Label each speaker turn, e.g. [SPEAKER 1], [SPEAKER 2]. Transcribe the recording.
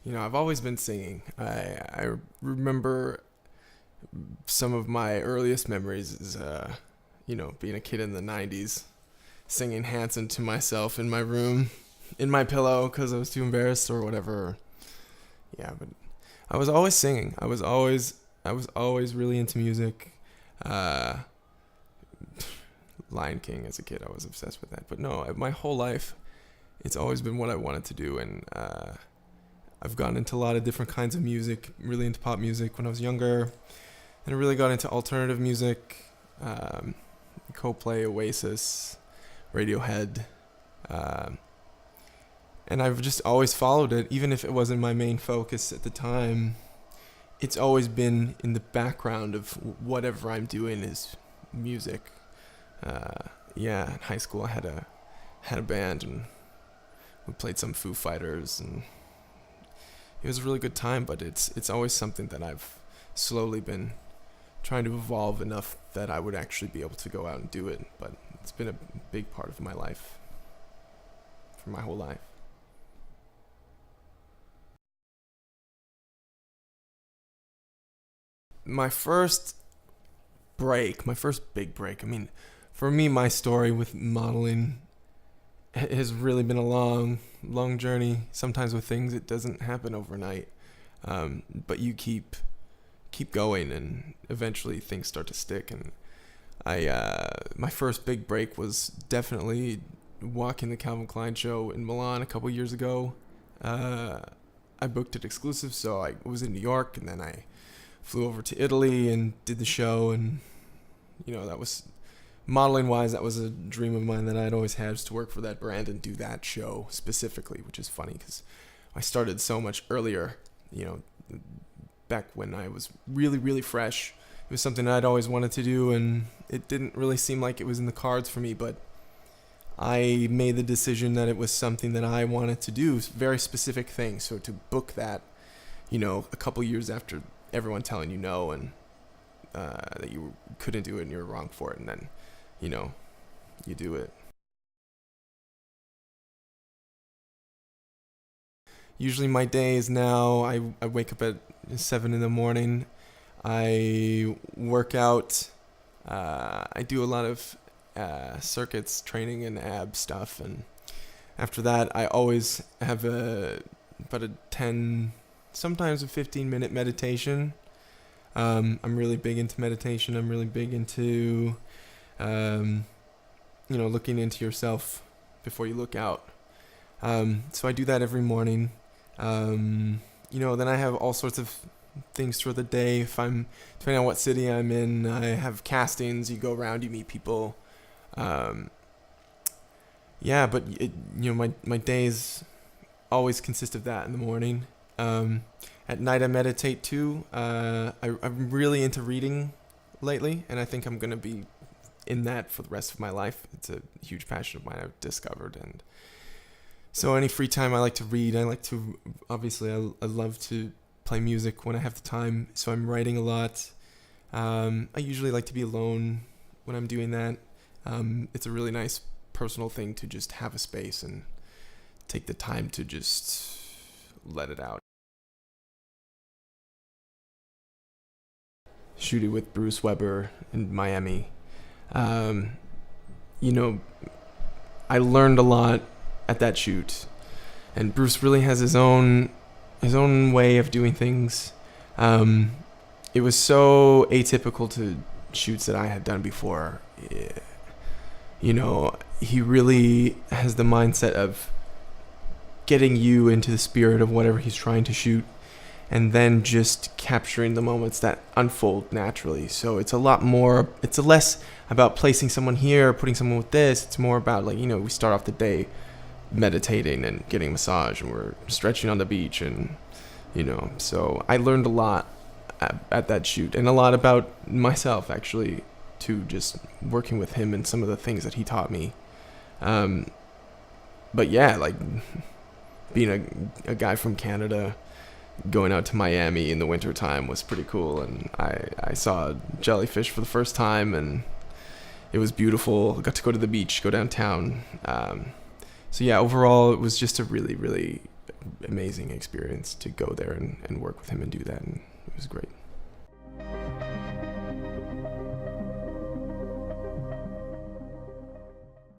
[SPEAKER 1] I've always been singing. I remember some of my earliest memories is, being a kid in the 90s, singing Hanson to myself in my room, in my pillow, because I was too embarrassed or whatever. Yeah, but I was always singing. I was always really into music. Uh, Lion King as a kid, I was obsessed with that. But no, my whole life, it's always been what I wanted to do, and I've gotten into a lot of different kinds of music, really into pop music when I was younger, and I really got into alternative music, um, Coldplay, Oasis, Radiohead, um, and I've just always followed it, even if it wasn't my main focus at the time. It's always been in the background of whatever I'm doing is music. Yeah, in high school I had a band, and we played some Foo Fighters, and it was a really good time. But it's always something that I've slowly been trying to evolve enough that I would actually be able to go out and do it. But it's been a big part of my life for my whole life. My first my first big break. I mean, for me, my story with modeling has really been a long, long journey. Sometimes with things, it doesn't happen overnight, but you keep going, and eventually things start to stick. And my first big break was definitely walking the Calvin Klein show in Milan a couple years ago. Uh, I booked it exclusive, so I was in New York, and then I flew over to Italy and did the show. And that was, modeling wise, that was a dream of mine that I'd always had, was to work for that brand and do that show specifically, which is funny because I started so much earlier, you know, back when I was really, really fresh. It was something I'd always wanted to do, and it didn't really seem like it was in the cards for me, but I made the decision that it was something that I wanted to do, very specific thing. So to book that, a couple years after everyone telling you no, and that you couldn't do it and you were wrong for it, and then, you do it. Usually my days now, I wake up at 7 in the morning. I work out. I do a lot of circuits training and ab stuff, and after that, I always have about a 10, sometimes a 15-minute meditation. I'm really big into meditation. I'm really big into, um, looking into yourself before you look out. So I do that every morning. Then I have all sorts of things throughout the day. If I'm, depending on what city I'm in, I have castings. You go around, you meet people. Um, yeah, but my days always consist of that in the morning. At night I meditate too. I'm really into reading lately, and I think I'm gonna be in that for the rest of my life. It's a huge passion of mine I've discovered, and so any free time I like to read. I like to, obviously, I love to play music when I have the time, so I'm writing a lot. I usually like to be alone when I'm doing that. It's a really nice personal thing to just have a space and take the time to just let it out. Shoot it with Bruce Weber in Miami. Um, you know, I learned a lot at that shoot, and Bruce really has his own way of doing things. Um, it was so atypical to shoots that I had done before. He really has the mindset of getting you into the spirit of whatever he's trying to shoot, and then just capturing the moments that unfold naturally. So it's less about placing someone here, putting someone with this. It's more about, we start off the day meditating and getting a massage, and we're stretching on the beach, and, so I learned a lot at that shoot, and a lot about myself, actually, too, just working with him and some of the things that he taught me. But yeah, being a guy from Canada, going out to Miami in the wintertime was pretty cool, and I saw jellyfish for the first time, and it was beautiful. I got to go to the beach, go downtown. So yeah, overall, it was just a really, really amazing experience to go there and work with him and do that, and it was great.